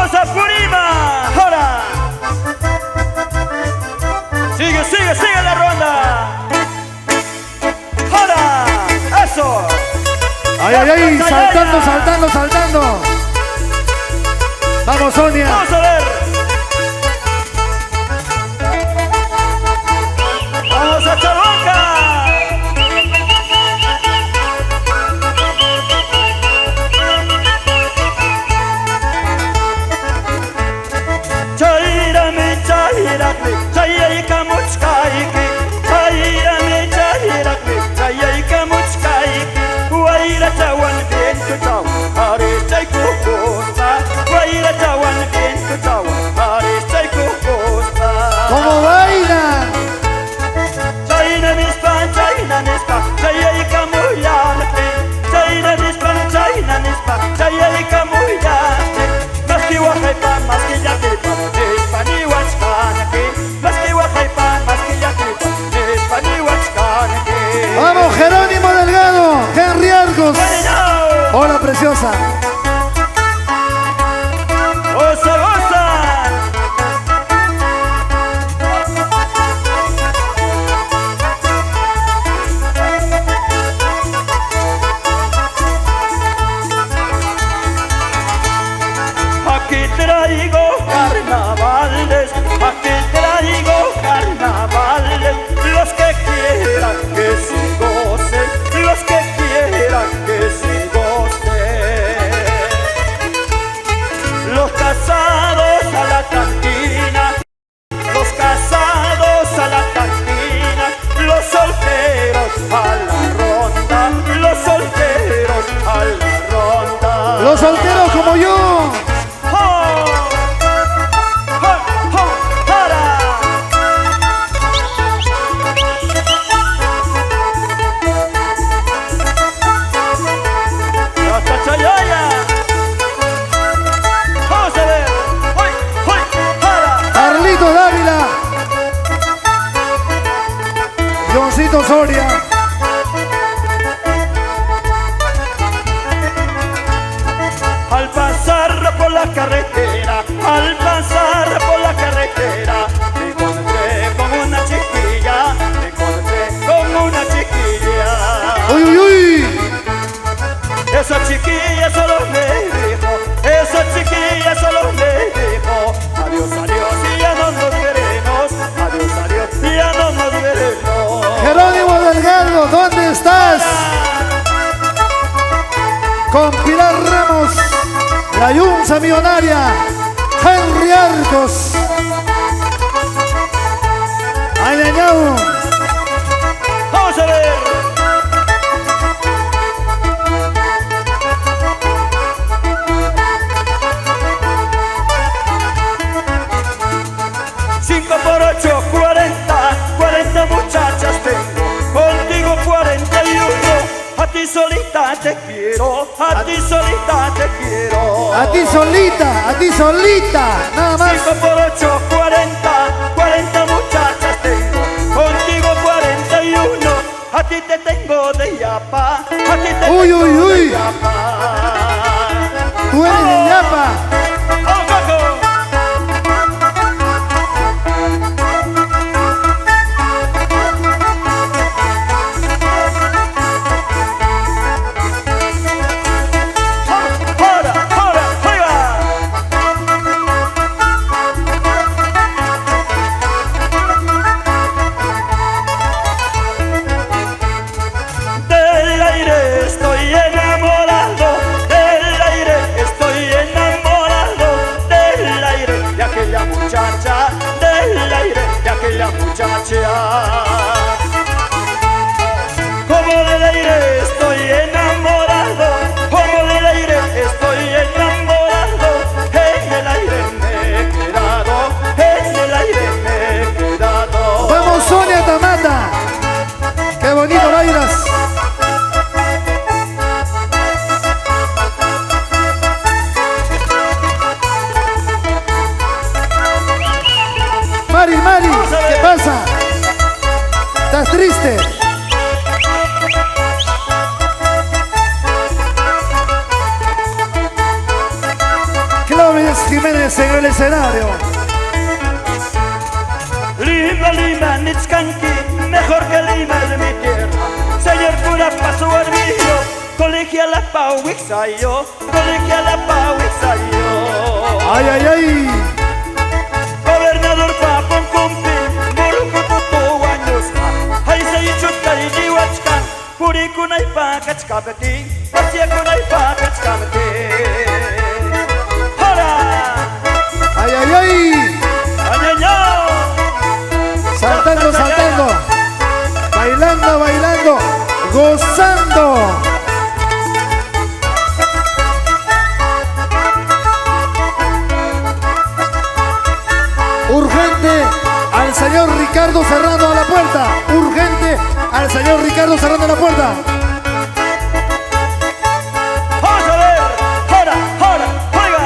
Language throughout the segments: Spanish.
Vamos a Purima. Ahora. Sigue la ronda. Ahora. Eso. Ay, saltando. Vamos, Sonia. Vamos a ver. Vamos a Chabanca. ¿Cómo baila? Vamos, Jerónimo Delgado, Henry Argos. Hola, preciosa. ¡Goza, goza! Aquí traigo carnavales, los que quieran que se gocen, los que quieran que se gocen. Los casados a la cantina, los casados a la cantina, los solteros a la ronda, los solteros a la ronda. Los solteros como yo. Carlito Dávila, Johncito Soria. Al pasar por la carretera, me encontré con una chiquilla, Uy. Esa chiquilla solo me dijo, adiós, y ya no nos veremos, adiós, y ya no nos veremos. Jerónimo Delgado, ¿dónde estás? Con Pilar Ramos, la Yunza Millonaria, Henry Arcos. Ayañau. Vamos a ver. Por 8, 40 muchachas tengo, contigo 41, a ti solita te quiero, A ti solita, nada más. 5 por 8, 40 muchachas tengo, contigo 41, a ti te tengo de yapa, Uy. de yapa. Tú eres de Yapa. Como del aire estoy enamorado, como del aire estoy enamorado. En el aire me he quedado, en el aire me he quedado. Vamos, Sonia Tamata. Qué bonito bailas. Mari, ¿qué pasa? ¿Estás triste? Claudia Jiménez en el escenario. Lima, Lima, Nitzcanqui, mejor que Lima es mi tierra. Señor cura, paso arbillo, colegia la Pauixayo, colegia la Pauixayo. Ay, ay, ay. Gobernador Papon Cumpi, Morucututu Guanyusca, ay se ichutka y niwachkan, Puricunay Pacachcapeti, Pachiacunay Pacachcapeti. ¡Hora! Ay, ay, ay. ¡Añaño! Saltando, saltando. Bailando, bailando. Gozando. Urgente al señor Ricardo Serrano a la puerta. Urgente al señor Ricardo Serrano a la puerta. ¡Vamos a ver! ¡Hora! ¡Hora! ¡Oiga!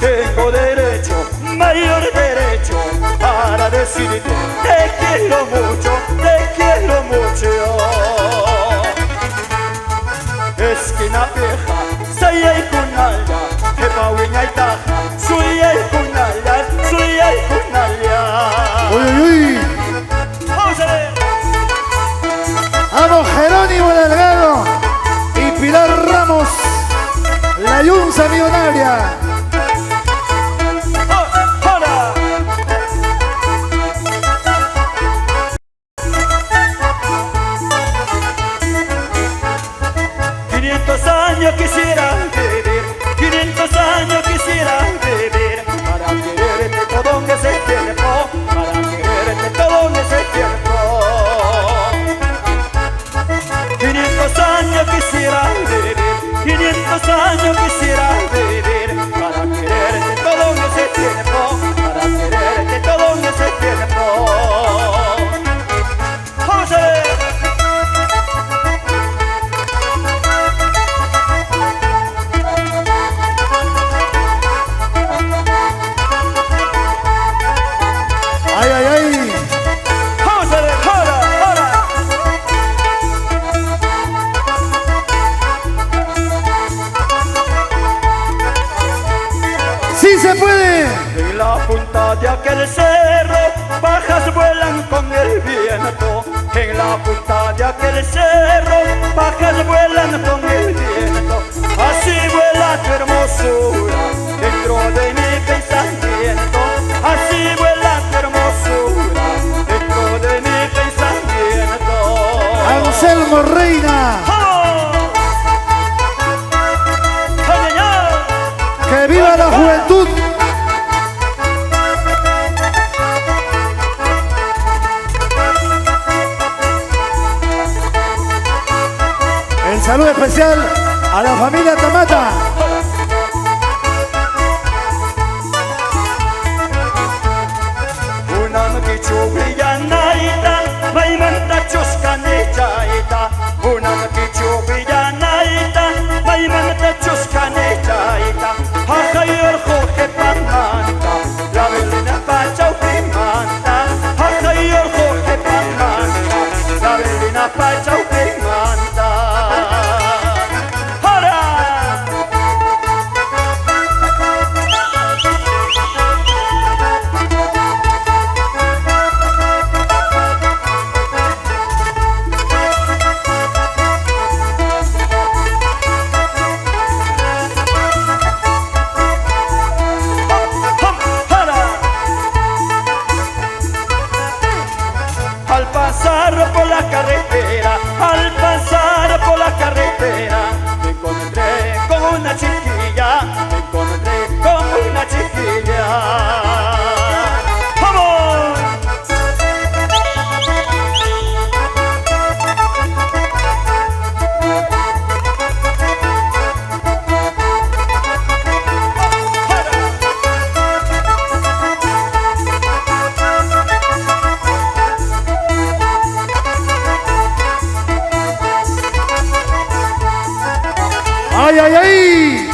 Tengo derecho, mayor derecho, para decirte te quiero mucho, te quiero mucho. Esquina vieja, sayay kunaya, hepawiña itaja, suyay kunaya, suyay kunaya. Uy, uy, uy. Vamos a ver. Vamos, Jerónimo Delgado y Pilar Ramos. La Yunza millonaria. ¡Hora! 500 años quisiera vivir, 500 años quisiera vivir, para quererte todo en ese tiempo, para quererte todo en ese tiempo. 500 años quisiera vivir, 500 años quisiera vivir, para quererte todo en ese tiempo, para quererte todo en ese tiempo. ¡Vamos a ver! Ay, ay, ay. ¡Vamos a ver! ¡Hora! ¡Hora! ¡Sí se puede! En la punta de aquel cerro, pajas vuelan con el viento. En la punta de aquel cerro, pajas vuelan con el viento. Así vuela tu hermosura dentro de mi pensamiento. Así vuela tu hermosura dentro de mi pensamiento. Anselmo Reina. ¡Vamos! ¡Ay, ay, ay! ¡Que viva la juventud! El saludo especial a la familia Tamata. Unan kichubillanaita, maimanta chuscanechaita. Unan kichubillanaita, maimanta chuscanechaita. Ajayor joje pamanta, la velina pachau primanta. Ajayor joje pamanta, la velina pachau primanta. ¡Hora! Al pasar por la carretera, al pasar por la carretera, me encontré con una chiquilla, me encontré con una chiquilla. ¡Vamos! ¡Ay, ay, ay!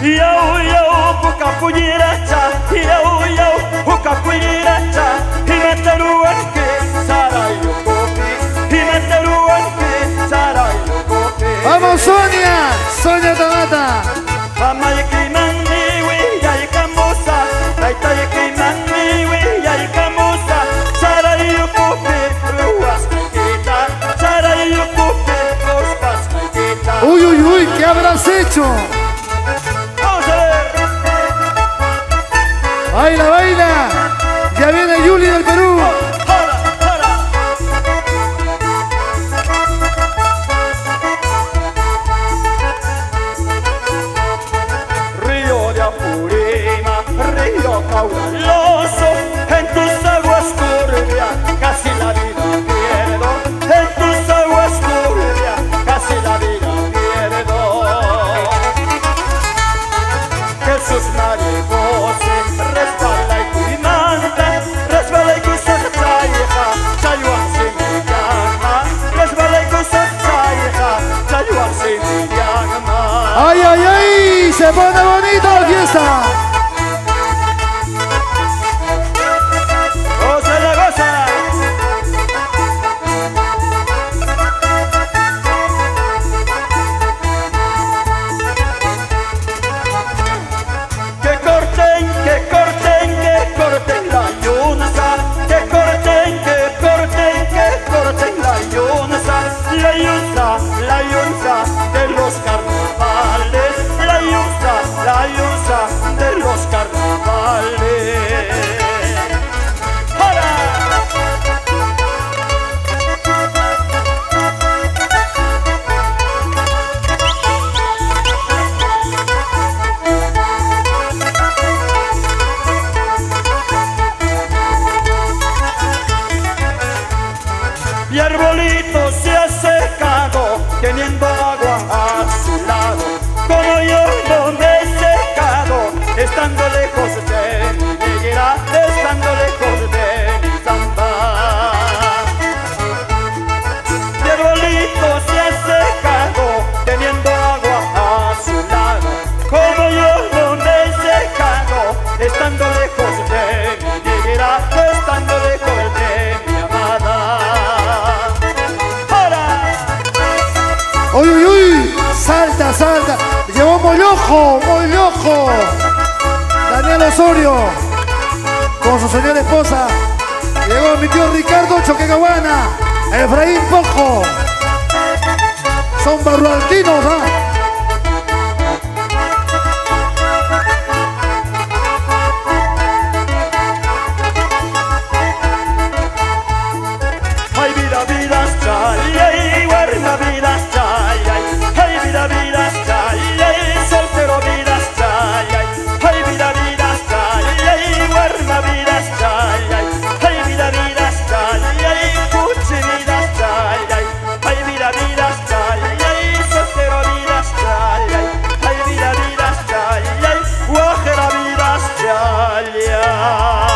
Yau yau pukapunyiracha, yau yau pukapunyiracha, himataruan ke sarayu kopi, himataruan Sonia Tabata. Mama yekimani yayikamusa, taita yekimani yayikamusa, Sara yukupi ruaskita, Sara yukupi ruaskita. Uy, uy, uy, ¿qué habrás hecho? Vamos a ver. Baila, baila. Ya viene Yuli del Perú. Hola, hola. Río de Apurima, río caudaloso, en tus aguas turbias casi la vida pierdo, en tus aguas turbias casi la vida pierdo. Jesús mariposa, resbala y cuimanta, resbala y kusatayja, chayua simiyama, resbala y kusatayja, chayua simiyama. ¡Ay, ay, ay! ¡Se pone bonito la fiesta! ¡Goza la goza! Que corten, que corten, que corten la yunza, que corten, que corten, que corten la yunza, la yunza de los carnavales, la yunza de los carnavales. ¡Para! Mi arbolito se ha secado, teniendo agua a su lado, como yo no me he secado, estando lejos de mi negra, estando lejos de mi samba. Mi arbolito se ha secado, teniendo agua a su lado, como yo no me he secado, estando lejos de mi negra, estando lejos de mi amada. ¡Uy, uy, uy! ¡Salta, salta! ¡Llevó Mollojo, Mollojo! Daniel Osorio, con su señora esposa. Llegó mi tío Ricardo Choquecahuana, Efraín Pojo. Son barrualtinos, ¿ah? Ay, vida, vidas, chay, ay, guarda, vidas, chay, ay, vida, vidas, chay, ay, soltero, vidas, chay, ay, vida, vidas, chay, ay, guarda, vidas, chay, ay, vida, vidas, chay, ay, cuchi, vidas, chay, ay, vida, vidas, chay, ay, soltero, vidas, chay, ay, vida, vidas, chay, ay, guajera, vidas, chay, ay.